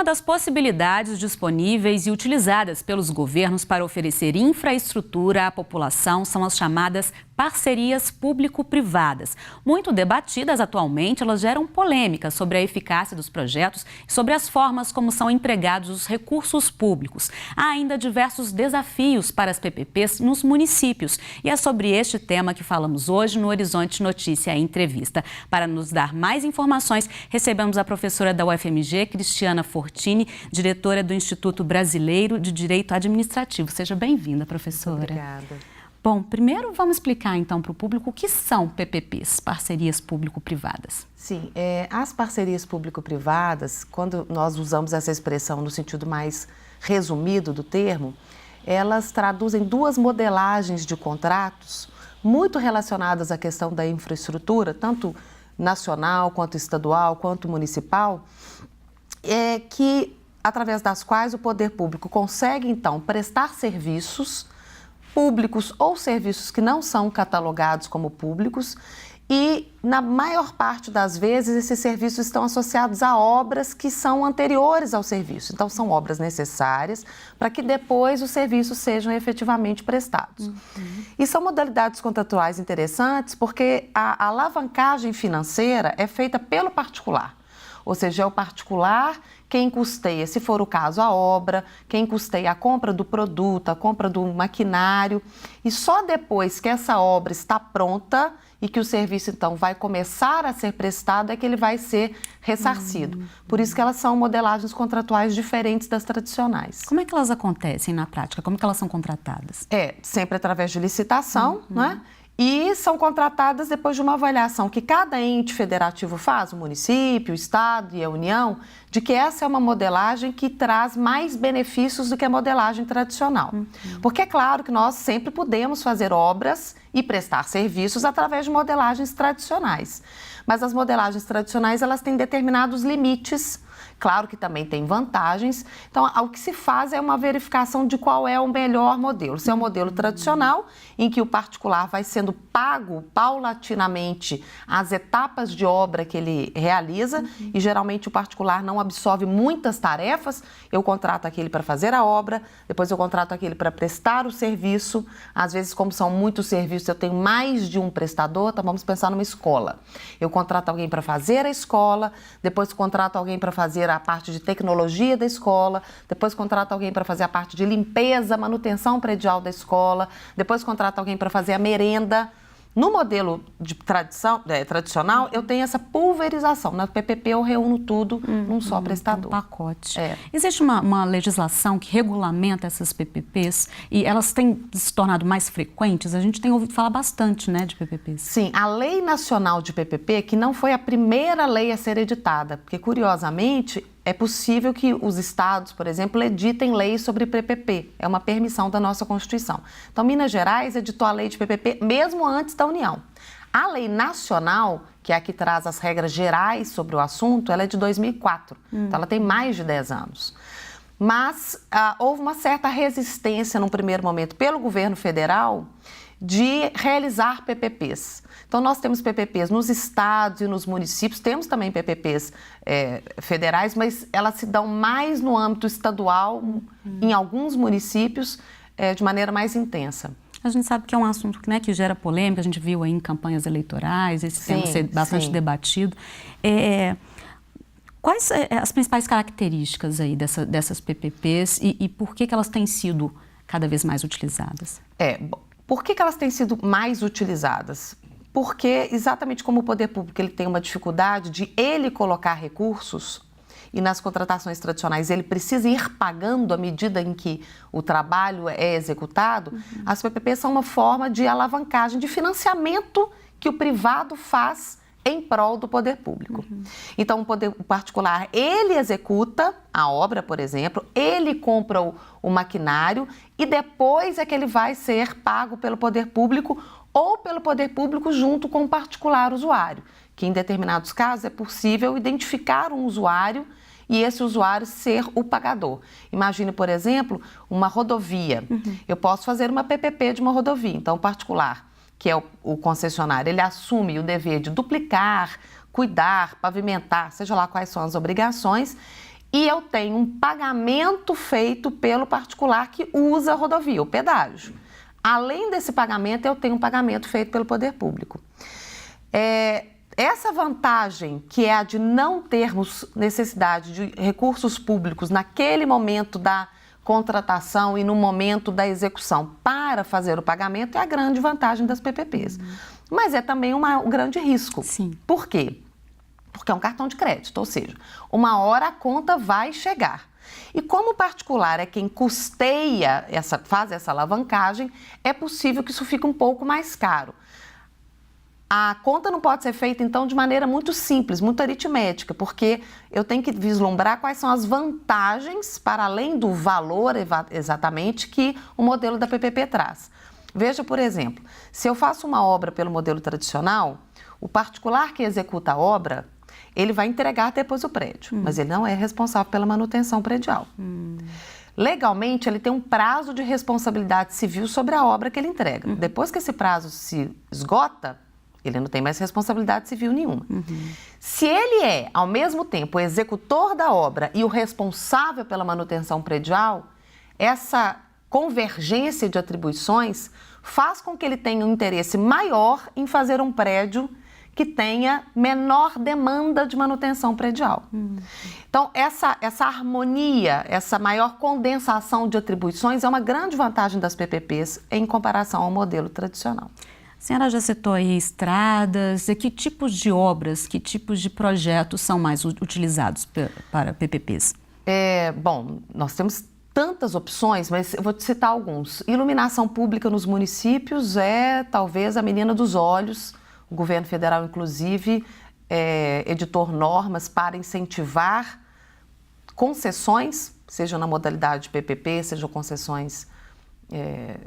Uma das possibilidades disponíveis e utilizadas pelos governos para oferecer infraestrutura à população são as chamadas parcerias público-privadas. Muito debatidas atualmente, elas geram polêmicas sobre a eficácia dos projetos e sobre as formas como são empregados os recursos públicos. Há ainda diversos desafios para as PPPs nos municípios e é sobre este tema que falamos hoje no Horizonte Notícia Entrevista. Para nos dar mais informações, recebemos a professora da UFMG, Cristiana Fortini, diretora do Instituto Brasileiro de Direito Administrativo. Seja bem-vinda, professora. Obrigada. Bom, primeiro vamos explicar então para o público o que são PPPs, parcerias público-privadas. Sim, as parcerias público-privadas, quando nós usamos essa expressão no sentido mais resumido do termo, elas traduzem duas modelagens de contratos muito relacionadas à questão da infraestrutura, tanto nacional, quanto estadual, quanto municipal, que através das quais o poder público consegue então prestar serviços públicos ou serviços que não são catalogados como públicos e, na maior parte das vezes, esses serviços estão associados a obras que são anteriores ao serviço. Então, são obras necessárias para que depois os serviços sejam efetivamente prestados. E são modalidades contratuais interessantes porque a alavancagem financeira é feita pelo particular. Ou seja, é o particular quem custeia, se for o caso, a obra, quem custeia a compra do produto, a compra do maquinário. E só depois que essa obra está pronta e que o serviço, então, vai começar a ser prestado é que ele vai ser ressarcido. Por isso que elas são modelagens contratuais diferentes das tradicionais. Como é que elas acontecem na prática? Como é que elas são contratadas? Sempre através de licitação, né? E são contratadas depois de uma avaliação que cada ente federativo faz, o município, o estado e a União, de que essa é uma modelagem que traz mais benefícios do que a modelagem tradicional. Porque é claro que nós sempre podemos fazer obras e prestar serviços através de modelagens tradicionais. Mas as modelagens tradicionais, elas têm determinados limites. Claro que também tem vantagens. Então, o que se faz é uma verificação de qual é o melhor modelo. Se é o modelo tradicional, em que o particular vai sendo pago paulatinamente as etapas de obra que ele realiza, e geralmente o particular não absorve muitas tarefas. Eu contrato aquele para fazer a obra, depois eu contrato aquele para prestar o serviço. Às vezes, como são muitos serviços, eu tenho mais de um prestador, então vamos pensar numa escola. Eu contrato alguém para fazer a escola, depois contrato alguém para fazer a parte de tecnologia da escola, depois contrata alguém para fazer a parte de limpeza, manutenção predial da escola, depois contrata alguém para fazer a merenda. No modelo de tradicional, eu tenho essa pulverização. Na PPP eu reúno tudo num só prestador. Um pacote. Existe uma legislação que regulamenta essas PPPs e elas têm se tornado mais frequentes? A gente tem ouvido falar bastante, né, de PPPs. Sim, a Lei Nacional de PPP, que não foi a primeira lei a ser editada, porque curiosamente é possível que os estados, por exemplo, editem leis sobre PPP. É uma permissão da nossa Constituição. Então, Minas Gerais editou a lei de PPP mesmo antes da União. A lei nacional, que é a que traz as regras gerais sobre o assunto, ela é de 2004. Então, ela tem mais de 10 anos. Mas houve uma certa resistência, num primeiro momento, pelo governo federal de realizar PPPs. Então, nós temos PPPs nos estados e nos municípios, temos também PPPs federais, mas elas se dão mais no âmbito estadual, em alguns municípios, de maneira mais intensa. A gente sabe que é um assunto, né, que gera polêmica, a gente viu aí em campanhas eleitorais, esse tema ser bastante debatido. Quais as principais características aí dessas PPPs e por que elas têm sido cada vez mais utilizadas? Por que elas têm sido mais utilizadas? Porque, exatamente como o poder público ele tem uma dificuldade de ele colocar recursos, e nas contratações tradicionais ele precisa ir pagando à medida em que o trabalho é executado, as PPPs são uma forma de alavancagem, de financiamento que o privado faz em prol do poder público. Então, o particular, ele executa a obra, por exemplo, ele compra o maquinário e depois é que ele vai ser pago pelo poder público ou pelo poder público junto com o particular usuário, que em determinados casos é possível identificar um usuário e esse usuário ser o pagador. Imagine, por exemplo, uma rodovia. Eu posso fazer uma PPP de uma rodovia, então o particular, que é o concessionário, ele assume o dever de duplicar, cuidar, pavimentar, seja lá quais são as obrigações, e eu tenho um pagamento feito pelo particular que usa a rodovia, o pedágio. Além desse pagamento, eu tenho um pagamento feito pelo poder público. Essa vantagem, que é a de não termos necessidade de recursos públicos naquele momento da contratação e no momento da execução para fazer o pagamento, é a grande vantagem das PPPs. Mas é também um grande risco. Sim. Por quê? Porque é um cartão de crédito, ou seja, uma hora a conta vai chegar. E como o particular é quem custeia, faz essa alavancagem, é possível que isso fique um pouco mais caro. A conta não pode ser feita, então, de maneira muito simples, muito aritmética, porque eu tenho que vislumbrar quais são as vantagens, para além do valor exatamente, que o modelo da PPP traz. Veja, por exemplo, se eu faço uma obra pelo modelo tradicional, o particular que executa a obra, ele vai entregar depois o prédio, mas ele não é responsável pela manutenção predial. Legalmente, ele tem um prazo de responsabilidade civil sobre a obra que ele entrega. Depois que esse prazo se esgota, ele não tem mais responsabilidade civil nenhuma. Se ele é, ao mesmo tempo, o executor da obra e o responsável pela manutenção predial, essa convergência de atribuições faz com que ele tenha um interesse maior em fazer um prédio que tenha menor demanda de manutenção predial. Então, essa harmonia, essa maior condensação de atribuições é uma grande vantagem das PPPs em comparação ao modelo tradicional. A senhora já citou aí estradas, que tipos de obras, que tipos de projetos são mais utilizados para PPPs? Bom, nós temos tantas opções, mas eu vou te citar alguns. Iluminação pública nos municípios é talvez a menina dos olhos. O governo federal, inclusive, editou normas para incentivar concessões, seja na modalidade de PPP, seja concessões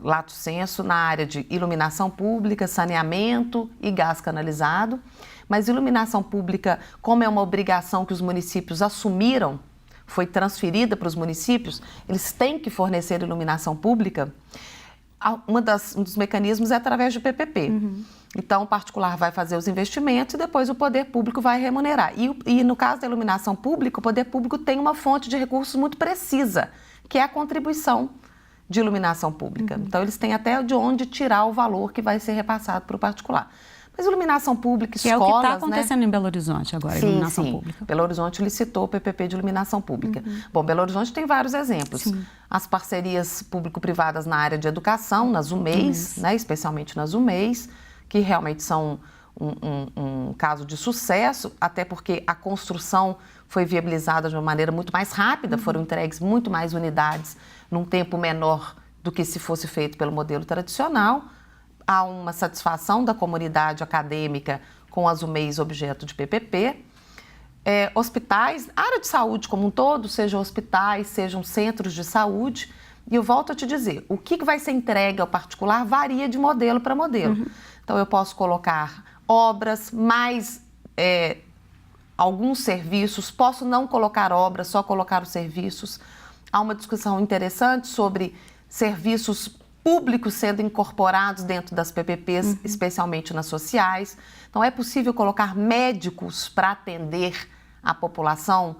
lato sensu, na área de iluminação pública, saneamento e gás canalizado. Mas iluminação pública, como é uma obrigação que os municípios assumiram, foi transferida para os municípios, eles têm que fornecer iluminação pública. Um dos mecanismos é através de PPP. Então, o particular vai fazer os investimentos e depois o poder público vai remunerar. E no caso da iluminação pública, o poder público tem uma fonte de recursos muito precisa, que é a contribuição de iluminação pública. Então, eles têm até de onde tirar o valor que vai ser repassado para o particular. Mas iluminação pública, escolas, é o que está acontecendo, né? Em Belo Horizonte agora, sim, iluminação sim. Pública. Belo Horizonte licitou o PPP de iluminação pública. Bom, Belo Horizonte tem vários exemplos. Sim. As parcerias público-privadas na área de educação, nas UMEIs, né, especialmente nas UMEIs, que realmente são um caso de sucesso, até porque a construção foi viabilizada de uma maneira muito mais rápida, foram entregues muito mais unidades num tempo menor do que se fosse feito pelo modelo tradicional. Há uma satisfação da comunidade acadêmica com as UMEIs objeto de PPP. Hospitais, área de saúde como um todo, sejam hospitais, sejam centros de saúde. E eu volto a te dizer, o que vai ser entregue ao particular varia de modelo para modelo. Então, eu posso colocar obras, mais alguns serviços, posso não colocar obras, só colocar os serviços. Há uma discussão interessante sobre serviços públicos sendo incorporados dentro das PPPs, especialmente nas sociais. Então, é possível colocar médicos para atender a população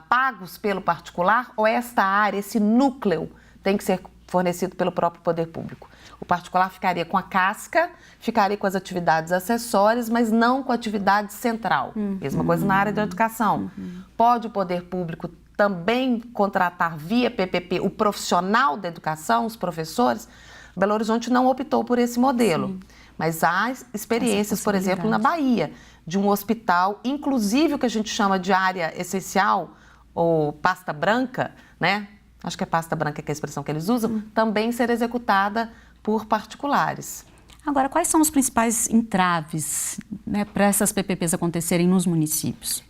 pagos pelo particular, ou esta área, esse núcleo, tem que ser fornecido pelo próprio poder público? O particular ficaria com a casca, ficaria com as atividades acessórias, mas não com a atividade central. Mesma coisa na área da educação. Pode o poder público também contratar via PPP o profissional da educação, os professores? Belo Horizonte não optou por esse modelo. Sim. Mas há experiências, por exemplo, na Bahia, de um hospital, inclusive o que a gente chama de área essencial, ou pasta branca, né? Acho que é pasta branca que é a expressão que eles usam, também ser executada por particulares. Agora, quais são os principais entraves, né, para essas PPPs acontecerem nos municípios?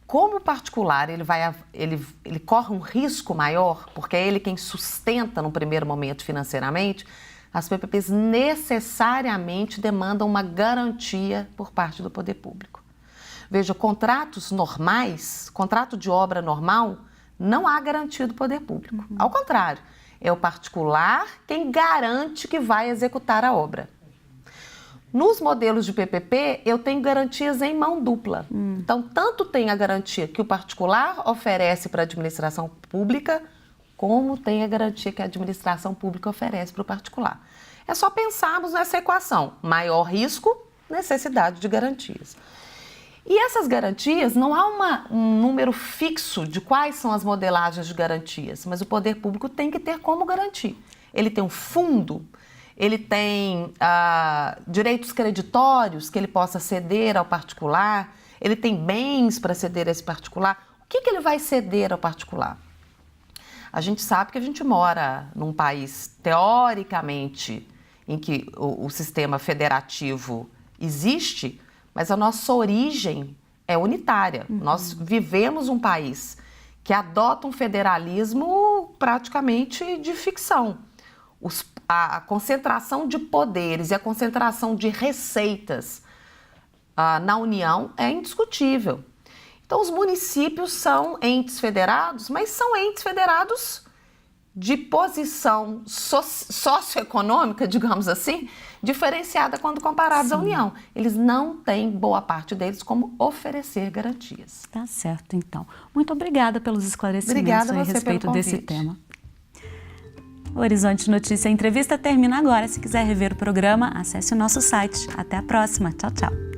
Como o particular ele corre um risco maior, porque é ele quem sustenta no primeiro momento financeiramente, as PPPs necessariamente demandam uma garantia por parte do poder público. Veja, contratos normais, contrato de obra normal, não há garantia do poder público. Ao contrário, é o particular quem garante que vai executar a obra. Nos modelos de PPP, eu tenho garantias em mão dupla. Então, tanto tem a garantia que o particular oferece para a administração pública, como tem a garantia que a administração pública oferece para o particular. É só pensarmos nessa equação: maior risco, necessidade de garantias. E essas garantias, não há um número fixo de quais são as modelagens de garantias, mas o poder público tem que ter como garantir. Ele tem um fundo, ele tem direitos creditórios que ele possa ceder ao particular, ele tem bens para ceder a esse particular. O que ele vai ceder ao particular? A gente sabe que a gente mora num país, teoricamente, em que o sistema federativo existe, mas a nossa origem é unitária. Nós vivemos um país que adota um federalismo praticamente de ficção. A concentração de poderes e a concentração de receitas na União é indiscutível. Então, os municípios são entes federados, mas são entes federados de posição socioeconômica, digamos assim, diferenciada quando comparados à União. Eles não têm, boa parte deles, como oferecer garantias. Tá certo, então. Muito obrigada pelos esclarecimentos a respeito desse tema. O Horizonte Notícia Entrevista termina agora. Se quiser rever o programa, acesse o nosso site. Até a próxima. Tchau, tchau.